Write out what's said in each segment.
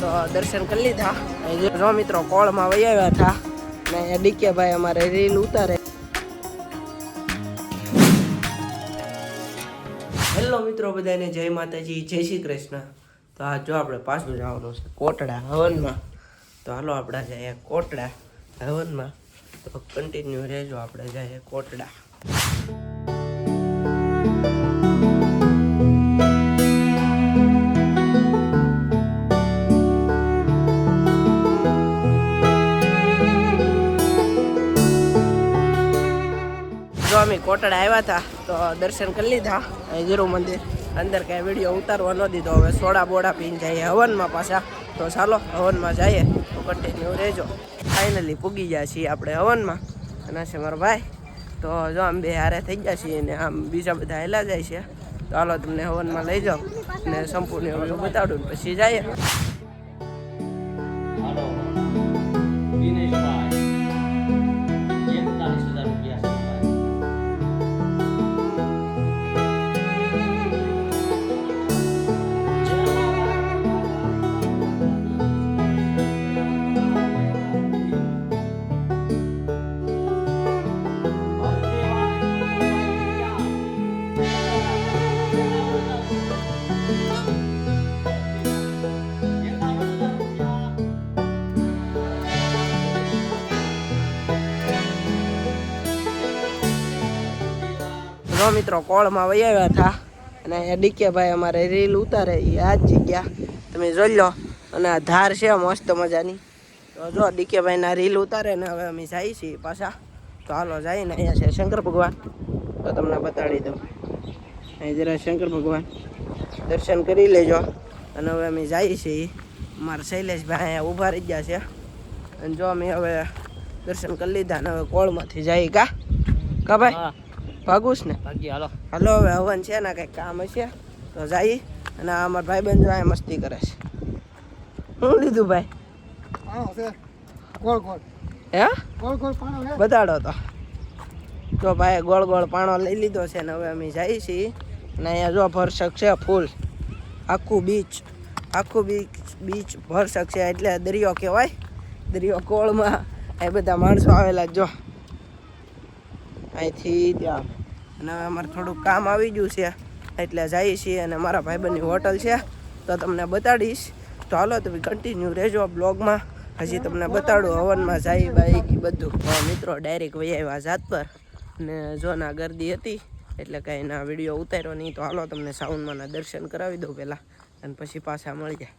તો દર્શન કરી લીધા જો મિત્રો કોળમાં વહી આવ્યા હતા ને ડીકે ભાઈ અમારે રીલ ઉતારે. હેલો મિત્રો બધાને જય માતાજી જય શ્રી કૃષ્ણ. તો આ જો આપણે પાછું જવાનું છે કોટડા હવનમાં. તો હાલો આપણે જઈએ કોટડા હવનમાં. તો કન્ટિન્યુ રહેજો, આપણે જઈએ કોટડા. જો અમે કોટડા આવ્યા હતા તો દર્શન કરી લીધા ગુરુ મંદિર. અંદર કાંઈ વિડીયો ઉતારવા ન દીધો. હવે સોડા બોડા પીને જઈએ હવનમાં પાછા. તો ચાલો હવનમાં જઈએ, તો કન્ટિન્યુ રહેજો. ફાઇનલી પૂગી ગયા છીએ આપણે હવનમાં અને છે મારો ભાઈ. તો જો આમ બે હારે થઈ ગયા છીએ ને આમ બીજા બધા હેલા જાય છે. તો હાલો તમને હવનમાં લઈ જાઓ ને સંપૂર્ણ વ્યૂ બતાડું પછી જઈએ. મિત્રો કોળમાં વહી આવ્યા હતા અને અહીંયા ડીકે ભાઈ અમારે રીલ ઉતારે એ આ જ જગ્યા તમે જોઈ લો. અને આ ધાર છે મસ્ત મજાની. તો જો ડીકે ભાઈના રીલ ઉતારે ને હવે અમે જઈએ છીએ પાછા. તો હાલો જઈને અહીંયા છે શંકર ભગવાન. તો તમને બતાડી દઉં. અહીં જરા શંકર ભગવાન દર્શન કરી લેજો. અને હવે અમે જઈએ છીએ. અમારા શૈલેષભાઈ અહીંયા ઊભા રહી ગયા છે. અને જો અમે હવે દર્શન કરી લીધા ને હવે કોળમાંથી જઈએ. કા ભાઈ ભાગુસ ને હાલો હવે હવન છે ને કંઈક કામ હશે તો જઈએ. અને અમારા ભાઈ બંધ જો મસ્તી કરે છે. શું લીધું ભાઈ? હે બતાડો તો. જો ભાઈ ગોળ ગોળ પાણો લઈ લીધો છે ને હવે અમે જઈએ છીએ. અને અહીંયા જો ભરસક છે ફૂલ. આખું બીચ ભરસક છે એટલે દરિયો કહેવાય. દરિયો કોળમાં એ બધા માણસો આવેલા જો અહીંથી ત્યાં. અને હવે અમારે થોડુંક કામ આવી ગયું છે એટલે જઈએ છીએ. અને મારા ભાઈબંધની હોટલ છે તો તમને બતાડીશ. તો હાલો તમે કન્ટિન્યુ રહેજો બ્લોગમાં. હજી તમને બતાડું હવનમાં જાય ભાઈ એ બધું. મિત્રો ડાયરેક્ટ વહી આવ્યા જાત પર ને જો ના ગરદી હતી એટલે કાંઈ ના વિડીયો ઉતાર્યો નહીં. તો હાલો તમને સાઉન્ડમાંના દર્શન કરાવી દઉં પહેલાં અને પછી પાછા મળી જાય.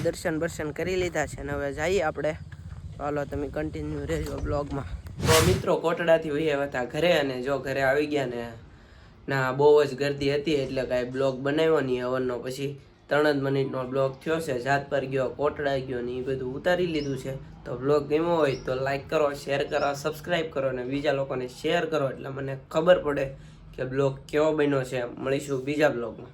દર્શન બર્શન કરી લીધા છે ને હવે જઈએ આપણે. ચાલો તમે કન્ટિન્યુ રહેજો બ્લોગમાં. તો મિત્રો કોટડાથી વહી આવ્યા હતા ઘરે. અને જો ઘરે આવી ગયા ને ના બહુ જ ગરદી હતી એટલે કાંઈ બ્લોગ બનાવ્યો નહીં હવનનો. પછી 3 જ મિનિટનો બ્લોગ થયો છે. જાત પર ગયો, કોટડા ગયો ને એ બધું ઉતારી લીધું છે. તો બ્લોગ ગમ્યો હોય તો લાઈક કરો, શેર કરો, સબસ્ક્રાઈબ કરો અને બીજા લોકોને શેર કરો એટલે મને ખબર પડે કે બ્લોગ કેવો બન્યો છે. મળીશું બીજા બ્લોગમાં.